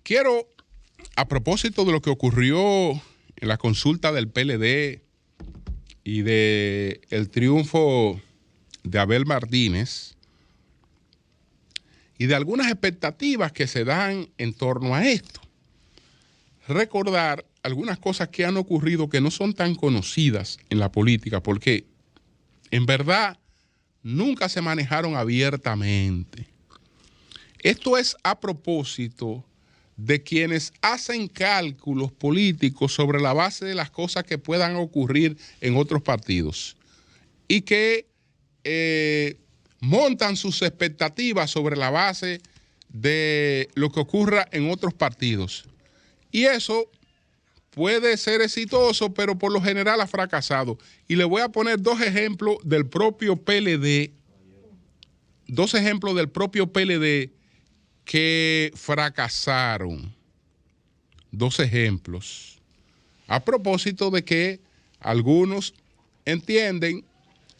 Quiero, a propósito de lo que ocurrió en la consulta del PLD y de el triunfo de Abel Martínez y de algunas expectativas que se dan en torno a esto, recordar algunas cosas que han ocurrido que no son tan conocidas en la política, porque en verdad nunca se manejaron abiertamente. Esto es a propósito de quienes hacen cálculos políticos sobre la base de las cosas que puedan ocurrir en otros partidos y que montan sus expectativas sobre la base de lo que ocurra en otros partidos. Y eso puede ser exitoso, pero por lo general ha fracasado. Y le voy a poner dos ejemplos del propio PLD, que fracasaron. Dos ejemplos. A propósito de que algunos entienden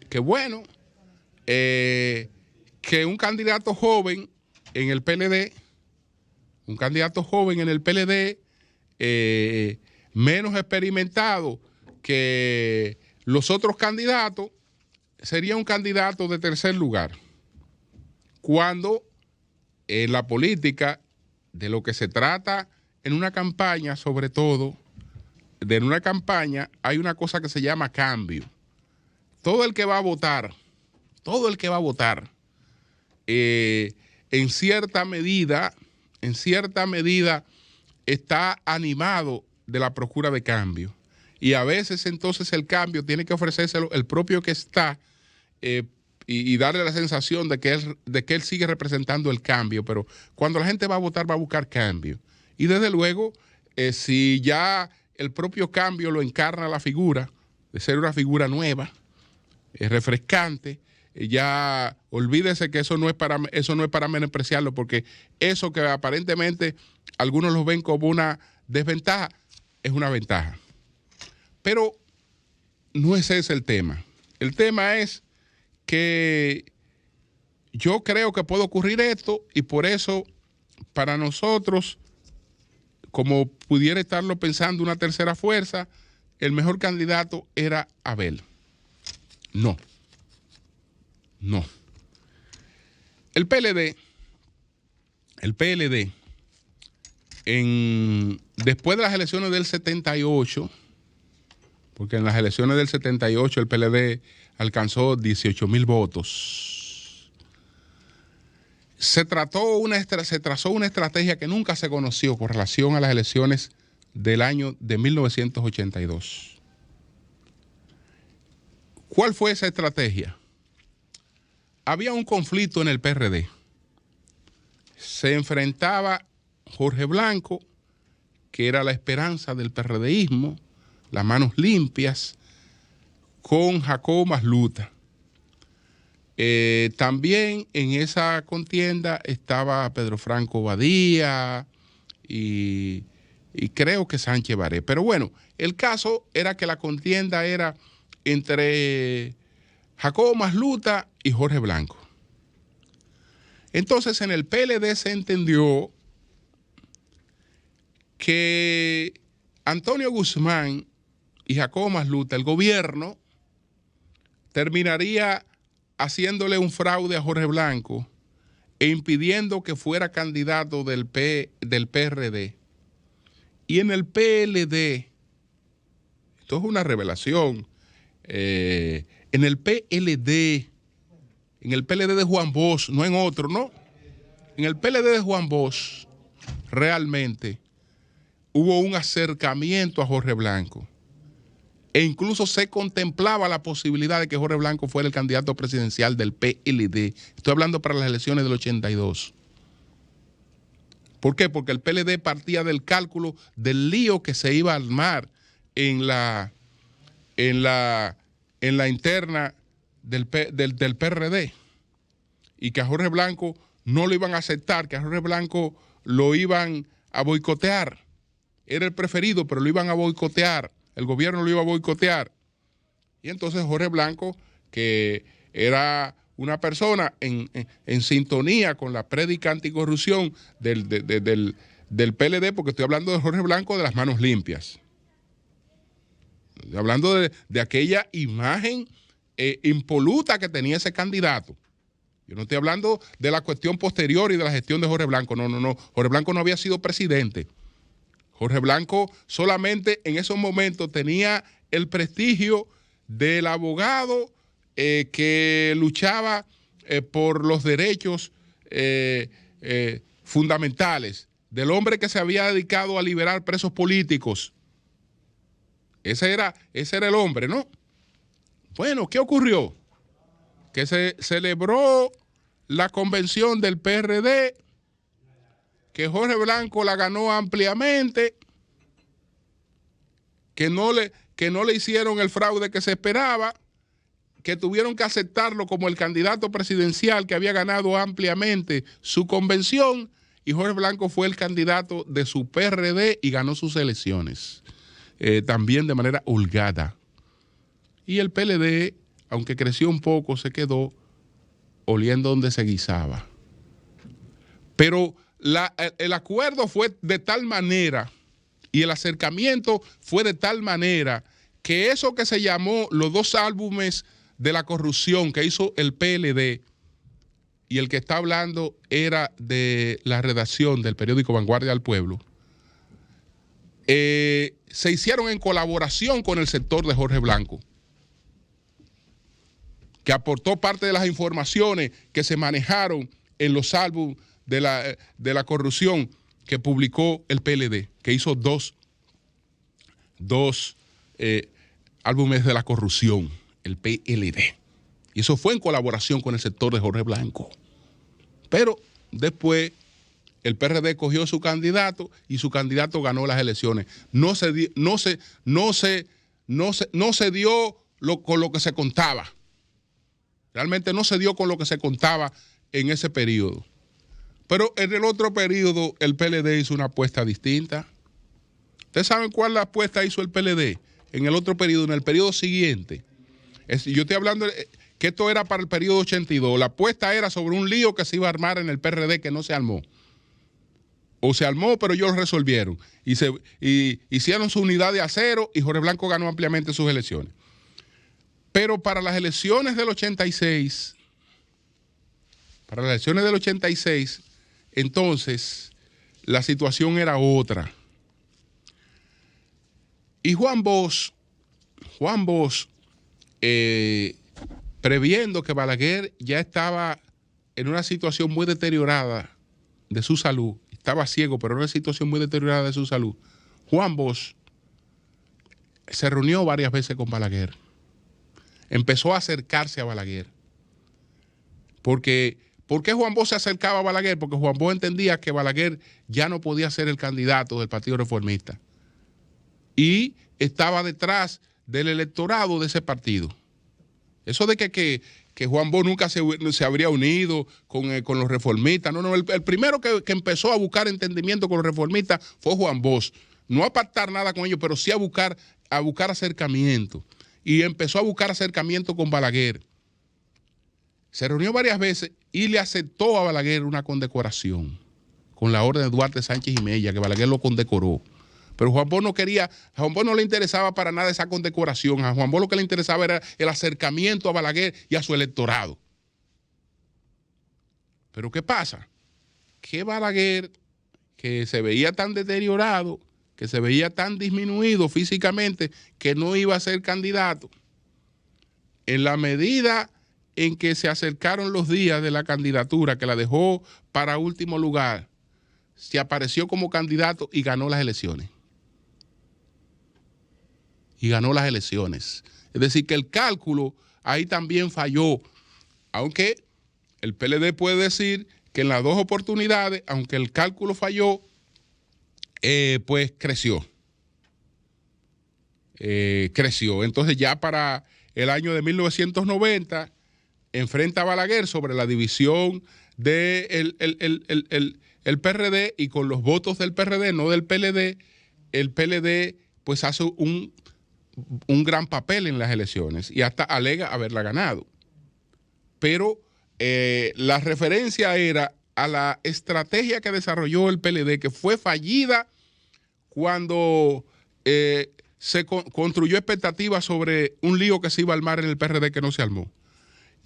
que, bueno, que un candidato joven en el PLD, menos experimentado que los otros candidatos, sería un candidato de tercer lugar. Cuando en la política, de lo que se trata en una campaña, sobre todo, en una campaña hay una cosa que se llama cambio. Todo el que va a votar, en cierta medida, está animado de la procura de cambio. Y a veces entonces el cambio tiene que ofrecérselo el propio que está y darle la sensación de que él sigue representando el cambio. Pero cuando la gente va a votar, va a buscar cambio. Y desde luego, si ya el propio cambio lo encarna la figura, de ser una figura nueva, refrescante, ya olvídese que eso no es para menospreciarlo, porque eso que aparentemente algunos lo ven como una desventaja, es una ventaja. Pero no ese es el tema. El tema es que yo creo que puede ocurrir esto y por eso para nosotros, como pudiera estarlo pensando una tercera fuerza, el mejor candidato era Abel. No. El PLD, después de las elecciones del 78, porque en las elecciones del 78 el PLD alcanzó 18,000 votos, se trazó una estrategia que nunca se conoció con relación a las elecciones del año de 1982. ¿Cuál fue esa estrategia? Había un conflicto en el PRD. Se enfrentaba Jorge Blanco, que era la esperanza del PRDismo, las manos limpias, con Jacobo Masluta. También en esa contienda estaba Pedro Franco Badía y creo que Sánchez Baré. Pero bueno, el caso era que la contienda era entre Jacobo Masluta y Jorge Blanco. Entonces en el PLD se entendió que Antonio Guzmán y Jacobo Masluta, el gobierno, terminaría haciéndole un fraude a Jorge Blanco e impidiendo que fuera candidato del PRD. Y en el PLD, esto es una revelación, en el PLD de Juan Bosch, no en otro, ¿no? En el PLD de Juan Bosch, realmente hubo un acercamiento a Jorge Blanco. E incluso se contemplaba la posibilidad de que Jorge Blanco fuera el candidato presidencial del PLD. Estoy hablando para las elecciones del 82. ¿Por qué? Porque el PLD partía del cálculo del lío que se iba a armar en la interna del PRD y que a Jorge Blanco no lo iban a aceptar, que a Jorge Blanco lo iban a boicotear. Era el preferido, pero lo iban a boicotear. El gobierno lo iba a boicotear. Y entonces Jorge Blanco, que era una persona en sintonía con la prédica anticorrupción del del PLD, porque estoy hablando de Jorge Blanco de las manos limpias. Estoy hablando de aquella imagen impoluta que tenía ese candidato. Yo no estoy hablando de la cuestión posterior y de la gestión de Jorge Blanco. No. Jorge Blanco no había sido presidente. Jorge Blanco solamente en esos momentos tenía el prestigio del abogado que luchaba por los derechos fundamentales, del hombre que se había dedicado a liberar presos políticos. Ese era el hombre, ¿no? Bueno, ¿qué ocurrió? Que se celebró la convención del PRD, que Jorge Blanco la ganó ampliamente, que no le hicieron el fraude que se esperaba, que tuvieron que aceptarlo como el candidato presidencial que había ganado ampliamente su convención, y Jorge Blanco fue el candidato de su PRD y ganó sus elecciones, también de manera holgada. Y el PLD, aunque creció un poco, se quedó oliendo donde se guisaba. Pero el acuerdo fue de tal manera y el acercamiento fue de tal manera que eso que se llamó los 2 álbumes de la corrupción que hizo el PLD, y el que está hablando era de la redacción del periódico Vanguardia del Pueblo, se hicieron en colaboración con el sector de Jorge Blanco, que aportó parte de las informaciones que se manejaron en los álbumes de la corrupción que publicó el PLD, que hizo dos álbumes de la corrupción, el PLD. Y eso fue en colaboración con el sector de Jorge Blanco. Pero después el PRD cogió su candidato y su candidato ganó las elecciones. No se dio con lo que se contaba. Realmente no se dio con lo que se contaba en ese periodo. Pero en el otro periodo el PLD hizo una apuesta distinta. ¿Ustedes saben cuál la apuesta hizo el PLD? En el otro periodo, en el periodo siguiente. Yo estoy hablando que esto era para el periodo 82. La apuesta era sobre un lío que se iba a armar en el PRD que no se armó. O se armó, pero ellos lo resolvieron. Y hicieron su unidad de acero y Jorge Blanco ganó ampliamente sus elecciones. Pero para las elecciones del 86, entonces, la situación era otra. Y Juan Bosch, previendo que Balaguer ya estaba en una situación muy deteriorada de su salud, estaba ciego, pero en una situación muy deteriorada de su salud, Juan Bosch se reunió varias veces con Balaguer. Empezó a acercarse a Balaguer. ¿Por qué Juan Bosch se acercaba a Balaguer? Porque Juan Bosch entendía que Balaguer ya no podía ser el candidato del Partido Reformista. Y estaba detrás del electorado de ese partido. Eso de que Juan Bosch nunca se habría unido con los reformistas. No. El primero que empezó a buscar entendimiento con los reformistas fue Juan Bosch. No a pactar nada con ellos, pero sí a buscar acercamiento. Y empezó a buscar acercamiento con Balaguer. Se reunió varias veces y le aceptó a Balaguer una condecoración con la orden de Duarte Sánchez y Mella, que Balaguer lo condecoró. Pero Juan Bosch no quería, a Juan Bosch no le interesaba para nada esa condecoración. A Juan Bosch lo que le interesaba era el acercamiento a Balaguer y a su electorado. Pero ¿qué pasa? Que Balaguer, que se veía tan deteriorado, que se veía tan disminuido físicamente, que no iba a ser candidato, en la medida en que se acercaron los días de la candidatura, que la dejó para último lugar, se apareció como candidato y ganó las elecciones. Es decir, que el cálculo ahí también falló, aunque el PLD puede decir que en las 2 oportunidades, aunque el cálculo falló, pues creció. Entonces ya para el año de 1990 enfrenta a Balaguer sobre la división del el PRD, y con los votos del PRD, no del PLD, el PLD pues hace un gran papel en las elecciones y hasta alega haberla ganado. Pero la referencia era a la estrategia que desarrolló el PLD, que fue fallida cuando se construyó expectativas sobre un lío que se iba a armar en el PRD que no se armó,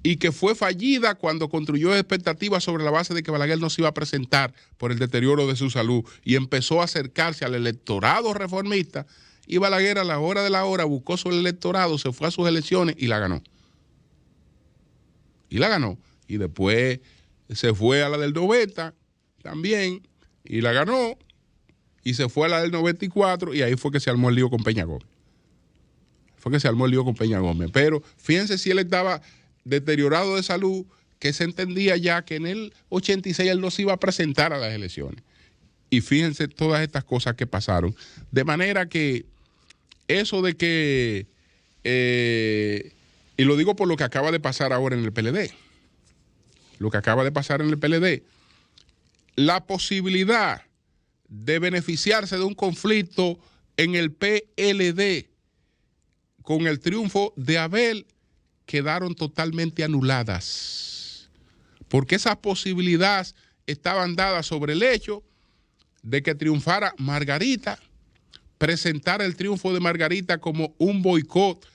y que fue fallida cuando construyó expectativas sobre la base de que Balaguer no se iba a presentar por el deterioro de su salud, y empezó a acercarse al electorado reformista, y Balaguer a la hora de la hora buscó su electorado, se fue a sus elecciones y la ganó. Y la ganó. Y después se fue a la del 90 también y la ganó. Y se fue a la del 94 y ahí fue que se armó el lío con Peña Gómez. Pero fíjense si él estaba deteriorado de salud, que se entendía ya que en el 86 él no se iba a presentar a las elecciones. Y fíjense todas estas cosas que pasaron. De manera que eso de que, y lo digo por lo que acaba de pasar ahora en el PLD, la posibilidad de beneficiarse de un conflicto en el PLD con el triunfo de Abel quedaron totalmente anuladas, porque esas posibilidades estaban dadas sobre el hecho de que triunfara Margarita, presentar el triunfo de Margarita como un boicot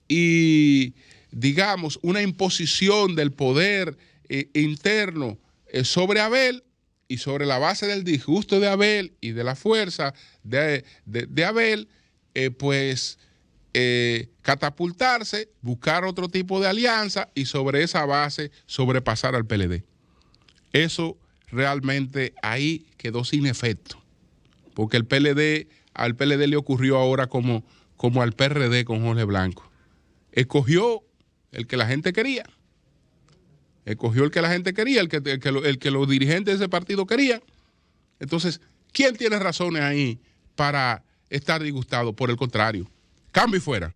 y, digamos, una imposición del poder interno sobre Abel, y sobre la base del disgusto de Abel y de la fuerza de Abel, catapultarse, buscar otro tipo de alianza y sobre esa base sobrepasar al PLD. Eso realmente ahí quedó sin efecto, porque al PLD le ocurrió ahora como al PRD con Jorge Blanco. Escogió el que la gente quería. El que los dirigentes de ese partido querían. Entonces, ¿quién tiene razones ahí para estar disgustado? Por el contrario, cambio y fuera.